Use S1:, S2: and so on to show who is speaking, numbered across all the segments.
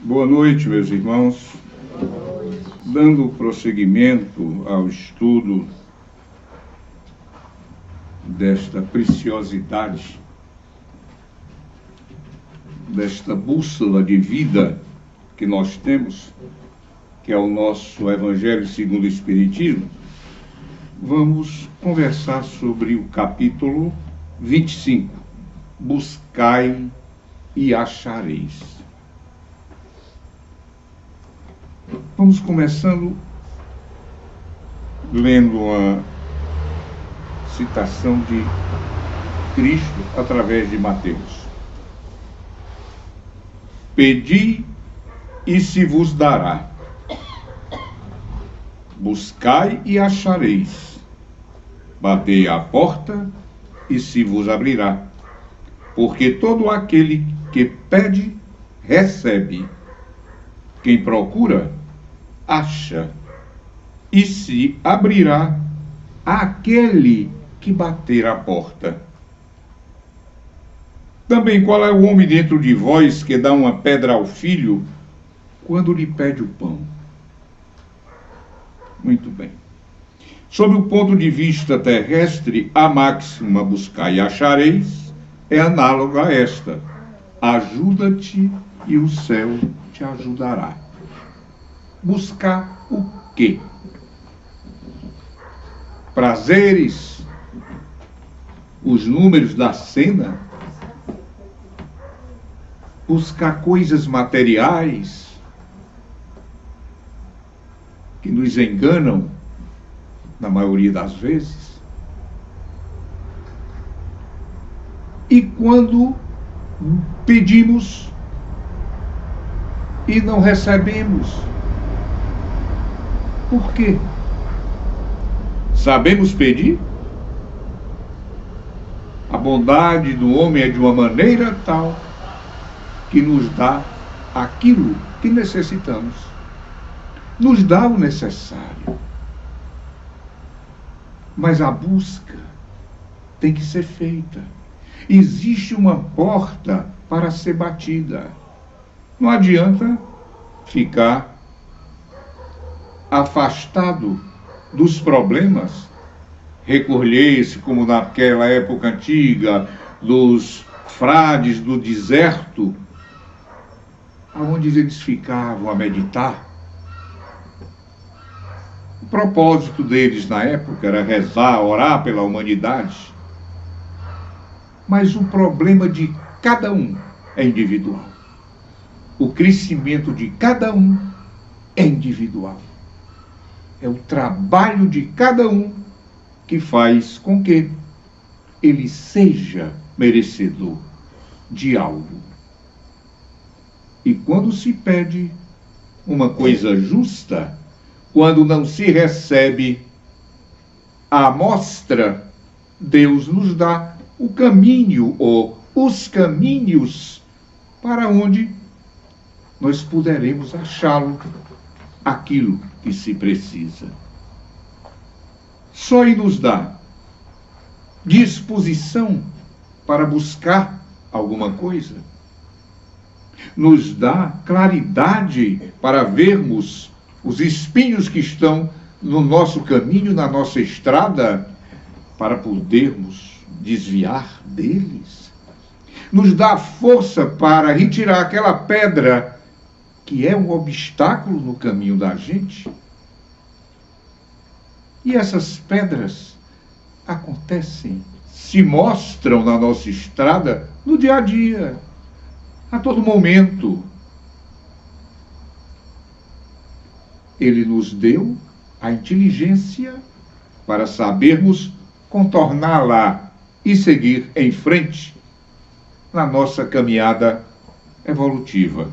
S1: Boa noite, meus irmãos. Dando prosseguimento ao estudo desta preciosidade, desta bússola de vida que nós temos, que é o nosso Evangelho segundo o Espiritismo, vamos conversar sobre o capítulo 25, Buscai e achareis. Vamos começando lendo uma citação de Cristo através de Mateus. Pedi e se vos dará. Buscai e achareis. Batei à porta e se vos abrirá. Porque todo aquele que pede, recebe. Quem procura, acha, e se abrirá àquele que bater à porta. Também qual é o homem dentro de vós que dá uma pedra ao filho quando lhe pede o pão? Muito bem. Sob o ponto de vista terrestre, a máxima buscai e achareis é análoga a esta: ajuda-te e o céu te ajudará. Buscar o quê? Prazeres? Os números da cena? Buscar coisas materiais que nos enganam na maioria das vezes? E quando pedimos e não recebemos, por quê? Sabemos pedir? A bondade do homem é de uma maneira tal que nos dá aquilo que necessitamos. Nos dá o necessário. Mas a busca tem que ser feita. Existe uma porta para ser batida. Não adianta ficar afastado dos problemas, recolher-se como naquela época antiga, dos frades do deserto, aonde eles ficavam a meditar. O propósito deles na época era rezar, orar pela humanidade. Mas o problema de cada um é individual. O crescimento de cada um é individual. É o trabalho de cada um que faz com que ele seja merecedor de algo. E quando se pede uma coisa justa, quando não se recebe a amostra, Deus nos dá o caminho ou os caminhos para onde nós poderemos achá-lo, aquilo que se precisa. Só Ele nos dá disposição para buscar alguma coisa. Nos dá claridade para vermos os espinhos que estão no nosso caminho, na nossa estrada, para podermos desviar deles. Nos dá força para retirar aquela pedra que é um obstáculo no caminho da gente. E essas pedras acontecem, se mostram na nossa estrada no dia a dia, a todo momento. Ele nos deu a inteligência para sabermos contorná-la e seguir em frente na nossa caminhada evolutiva.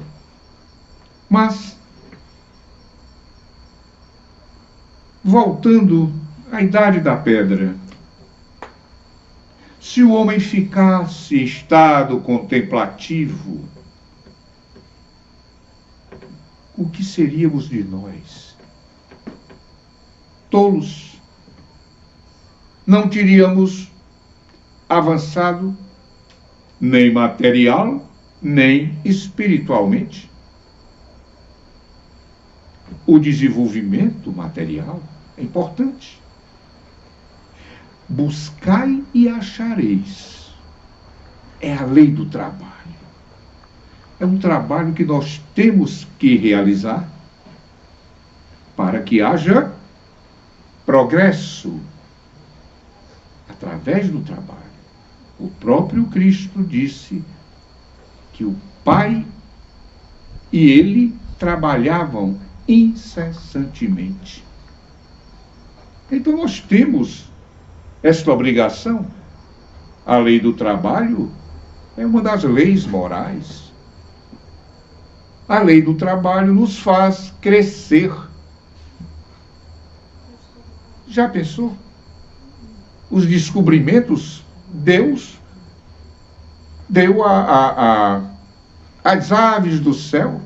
S1: Mas, voltando à idade da pedra, se o homem ficasse em estado contemplativo, o que seríamos de nós? Tolos. Não teríamos avançado nem material, nem espiritualmente. o desenvolvimento material é importante. Buscai e achareis. É a lei do trabalho. É um trabalho que nós temos que realizar para que haja progresso através do trabalho. O próprio Cristo disse que o Pai e ele trabalhavam incessantemente. Então nós temos esta obrigação. A lei do trabalho é uma das leis morais. A lei do trabalho nos faz crescer. Já pensou? Os descobrimentos, Deus deu às aves do céu,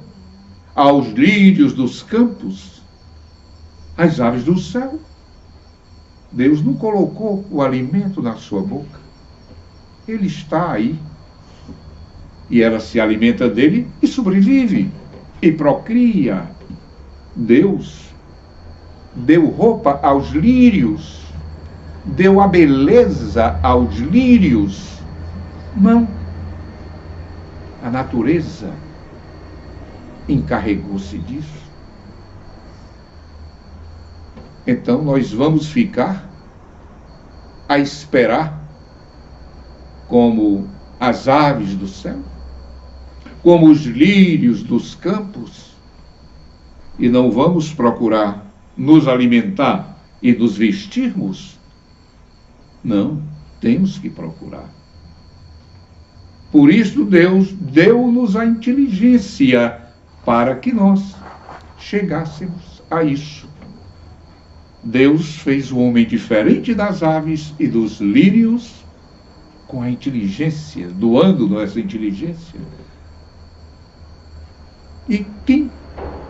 S1: aos lírios dos campos, as aves do céu. Deus não colocou o alimento na sua boca. Ele está aí. E ela se alimenta dele e sobrevive. E procria. Deus deu roupa aos lírios. Deu a beleza aos lírios. Não. A natureza encarregou-se disso. Então nós vamos ficar a esperar como as aves do céu, como os lírios dos campos, e não vamos procurar nos alimentar e nos vestirmos? Não, temos que procurar. Por isso Deus deu-nos a inteligência para que nós chegássemos a isso. Deus fez o homem diferente das aves e dos lírios com a inteligência, doando essa inteligência. E quem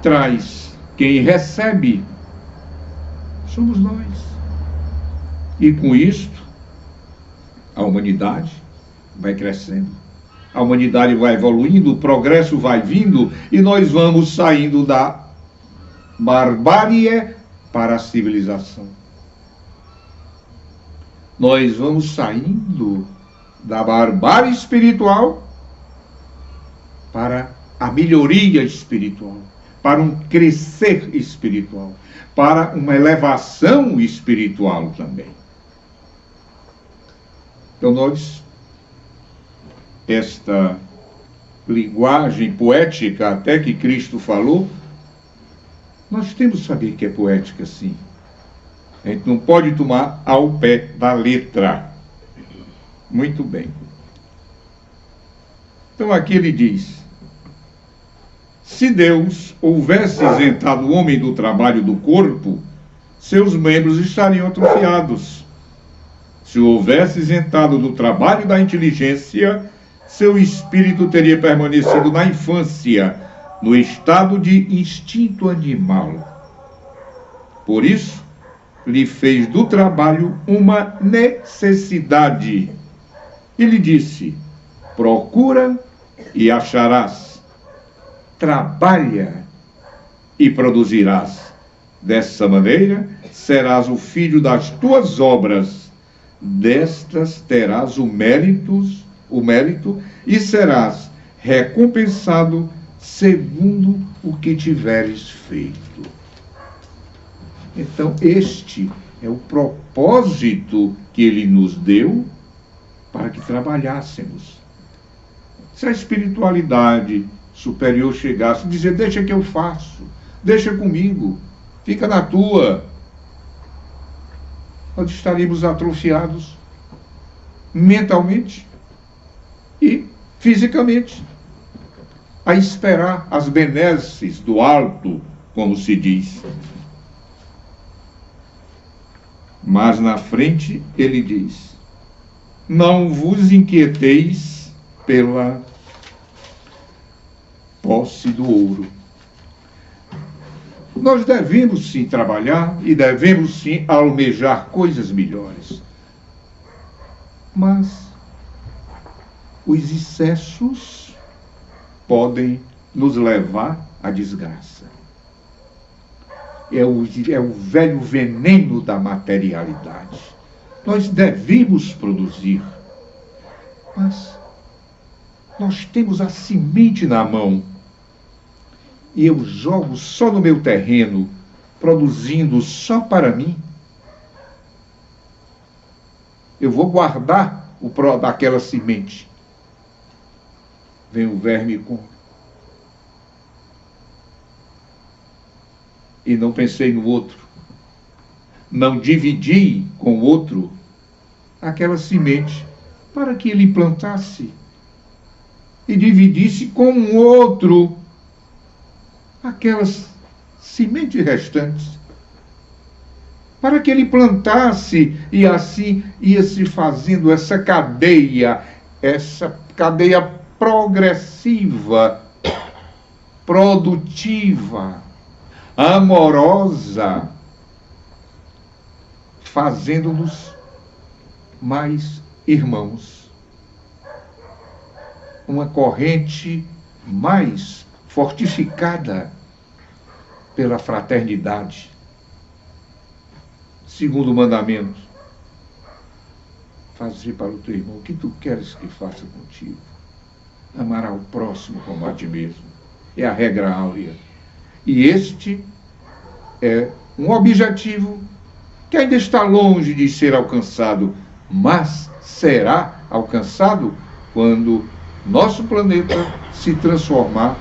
S1: traz, quem recebe, somos nós. E com isto, a humanidade vai crescendo. A humanidade vai evoluindo, o progresso vai vindo e nós vamos saindo da barbárie para a civilização. Nós vamos saindo da barbárie espiritual para a melhoria espiritual, para um crescer espiritual, para uma elevação espiritual também. Então nós, esta linguagem poética até que Cristo falou, nós temos que saber que é poética, sim. A gente não pode tomar ao pé da letra. Muito bem. Então aqui ele diz: se Deus houvesse isentado o homem do trabalho do corpo, seus membros estariam atrofiados. Se o houvesse isentado do trabalho da inteligência, seu espírito teria permanecido na infância, no estado de instinto animal. Por isso, lhe fez do trabalho uma necessidade. E lhe disse: procura e acharás. Trabalha e produzirás. Dessa maneira, serás o filho das tuas obras. Destas terás o mérito e serás recompensado segundo o que tiveres feito. Então, este é o propósito que ele nos deu para que trabalhássemos. Se a espiritualidade superior chegasse e dizer: deixa que eu faço, deixa comigo, fica na tua, nós estaríamos atrofiados mentalmente e fisicamente, a esperar as benesses do alto, como se diz. Mas na frente ele diz: não vos inquieteis pela posse do ouro. Nós devemos sim trabalhar e devemos sim almejar coisas melhores. Mas os excessos podem nos levar à desgraça. é o velho veneno da materialidade. Nós devemos produzir, mas nós temos a semente na mão e eu jogo só no meu terreno, produzindo só para mim. Eu vou guardar daquela semente. Vem o verme e come. E não pensei no outro. Não dividi com o outro aquela semente para que ele plantasse e dividisse com um outro aquelas sementes restantes, para que ele plantasse e assim ia se fazendo essa cadeia progressiva, produtiva, amorosa, fazendo-nos mais irmãos. Uma corrente mais fortificada pela fraternidade. Segundo mandamento, fazer para o teu irmão o que tu queres que faça contigo. Amar ao próximo como a ti mesmo. É a regra áurea. E este é um objetivo que ainda está longe de ser alcançado, mas será alcançado quando nosso planeta se transformar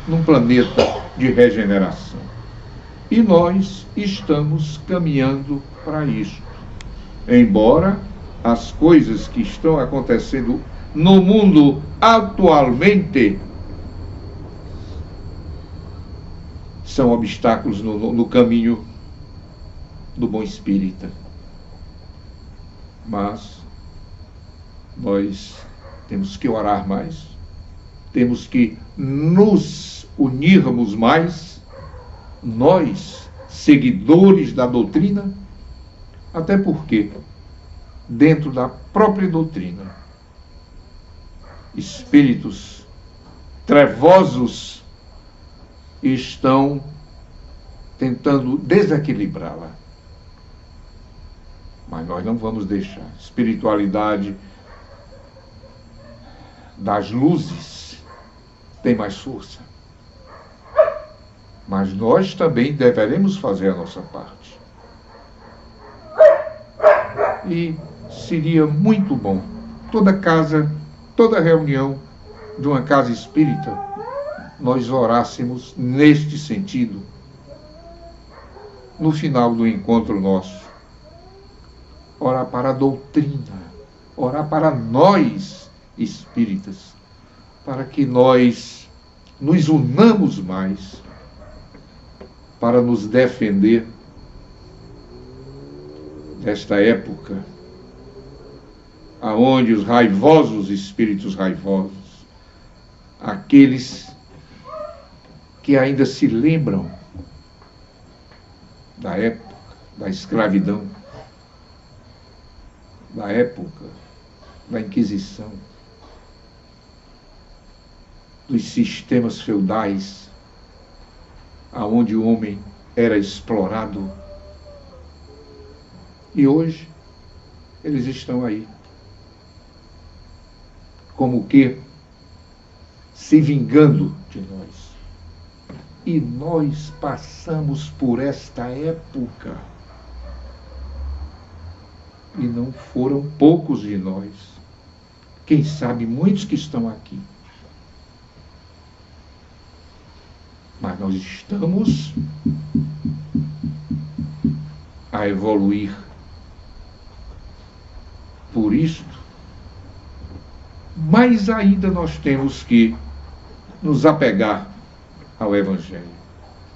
S1: num planeta de regeneração. E nós estamos caminhando para isso. Embora as coisas que estão acontecendo no mundo atualmente são obstáculos no caminho do bom espírita. Mas nós temos que orar mais, temos que nos unirmos mais, nós, seguidores da doutrina, até porque, dentro da própria doutrina, espíritos trevosos estão tentando desequilibrá-la. Mas nós não vamos deixar. Espiritualidade das luzes tem mais força. Mas nós também deveremos fazer a nossa parte. E seria muito bom toda casa, toda reunião de uma casa espírita, nós orássemos neste sentido, no final do encontro nosso. Orar para a doutrina, orar para nós espíritas, para que nós nos unamos mais, para nos defender desta época, aonde os raivosos espíritos raivosos, aqueles que ainda se lembram da época da escravidão, da época da Inquisição, dos sistemas feudais, aonde o homem era explorado. E hoje eles estão aí, como que se vingando de nós. E nós passamos por esta época. E não foram poucos de nós. Quem sabe muitos que estão aqui. Mas nós estamos a evoluir. Por isto, mais ainda nós temos que nos apegar ao Evangelho.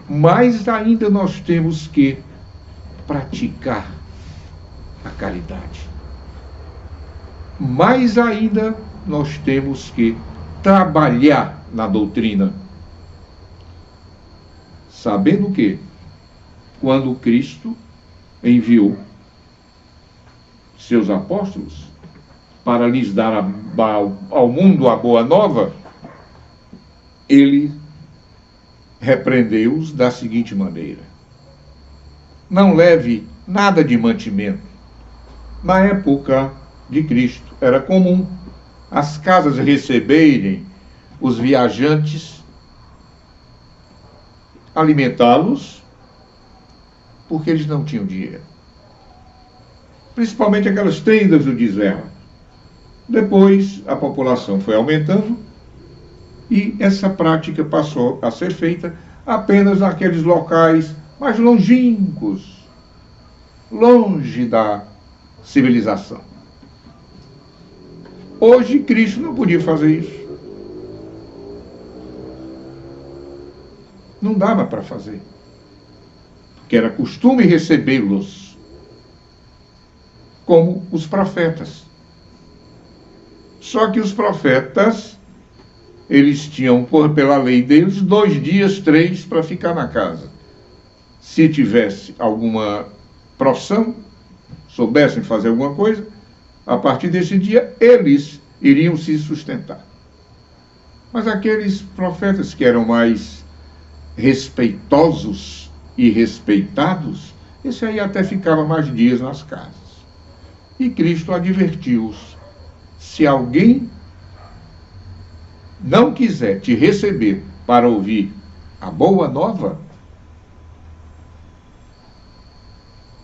S1: Mais ainda nós temos que praticar a caridade. Mais ainda nós temos que trabalhar na doutrina. Sabendo que, quando Cristo enviou seus apóstolos para lhes dar ao mundo a boa nova, ele repreendeu-os da seguinte maneira: não leve nada de mantimento. Na época de Cristo, era comum as casas receberem os viajantes, alimentá-los, porque eles não tinham dinheiro. Principalmente aquelas tendas do deserto. Depois, a população foi aumentando e essa prática passou a ser feita apenas naqueles locais mais longínquos, longe da civilização. Hoje, Cristo não podia fazer isso. Não dava para fazer. Porque era costume recebê-los como os profetas. Só que os profetas, eles tinham, pela lei deles, 2 dias, 3, para ficar na casa. Se tivesse alguma profissão, soubessem fazer alguma coisa, a partir desse dia, eles iriam se sustentar. Mas aqueles profetas que eram mais respeitosos e respeitados, esse aí até ficava mais dias nas casas. E Cristo advertiu-os: se alguém não quiser te receber para ouvir a boa nova,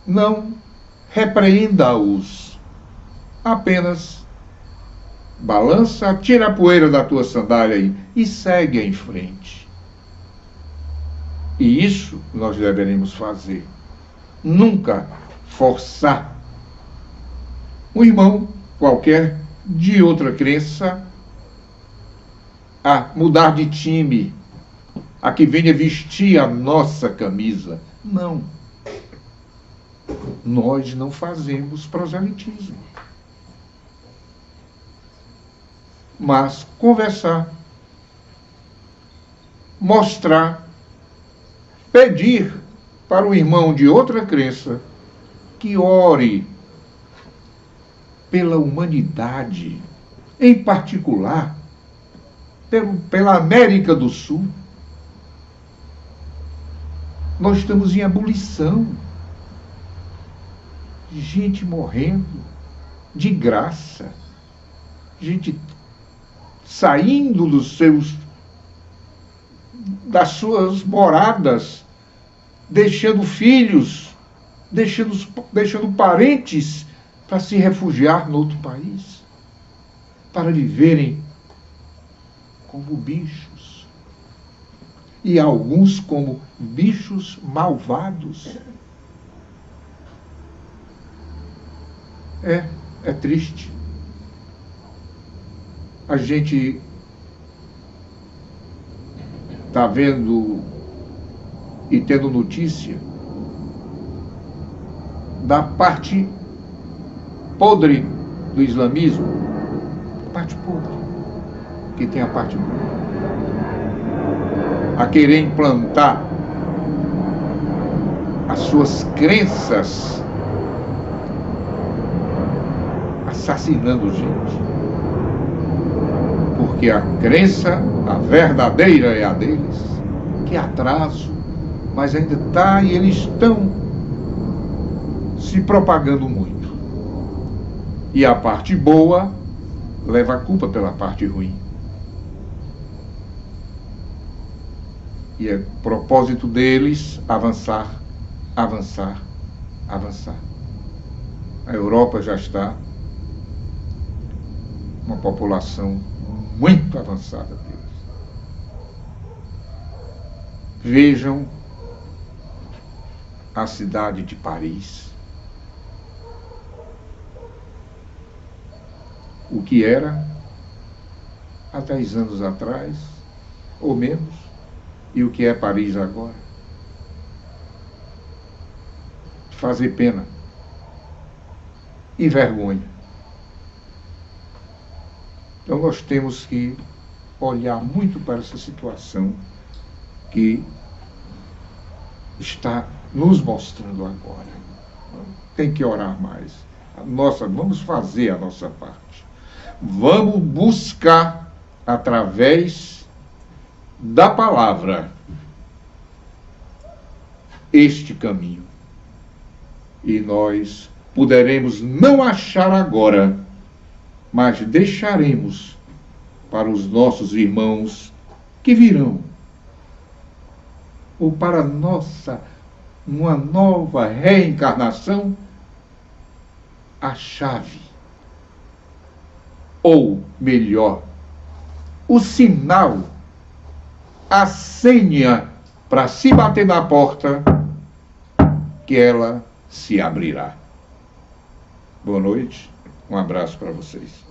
S1: não repreenda-os, apenas balança, tira a poeira da tua sandália e segue em frente. E isso nós deveremos fazer. Nunca forçar um irmão qualquer de outra crença a mudar de time, a que venha vestir a nossa camisa. Não. Nós não fazemos proselitismo. Mas conversar, mostrar, pedir para o irmão de outra crença que ore pela humanidade, em particular, pela América do Sul. Nós estamos em ebulição. Gente morrendo de graça. Gente saindo das suas moradas, deixando filhos, deixando parentes para se refugiar no outro país, para viverem como bichos. E alguns como bichos malvados. É triste. A gente está vendo e tendo notícia da parte podre do islamismo, parte podre, que tem a parte boa, a querer implantar as suas crenças, assassinando gente. Porque a crença, a verdadeira é a deles. Que atraso, mas ainda está, e eles estão se propagando muito. E a parte boa leva a culpa pela parte ruim. E é propósito deles avançar, avançar, avançar. A Europa já está uma população muito avançada deles. Vejam a cidade de Paris. O que era há 10 anos atrás, ou menos, e o que é Paris agora. Fazer pena e vergonha. Então nós temos que olhar muito para essa situação que está nos mostrando agora. Tem que orar mais. Vamos fazer a nossa parte. Vamos buscar, através da palavra, este caminho. E nós poderemos não achar agora, mas deixaremos para os nossos irmãos que virão, ou para uma nova reencarnação, a chave, ou melhor, o sinal, a senha para se bater na porta, que ela se abrirá. Boa noite, um abraço para vocês.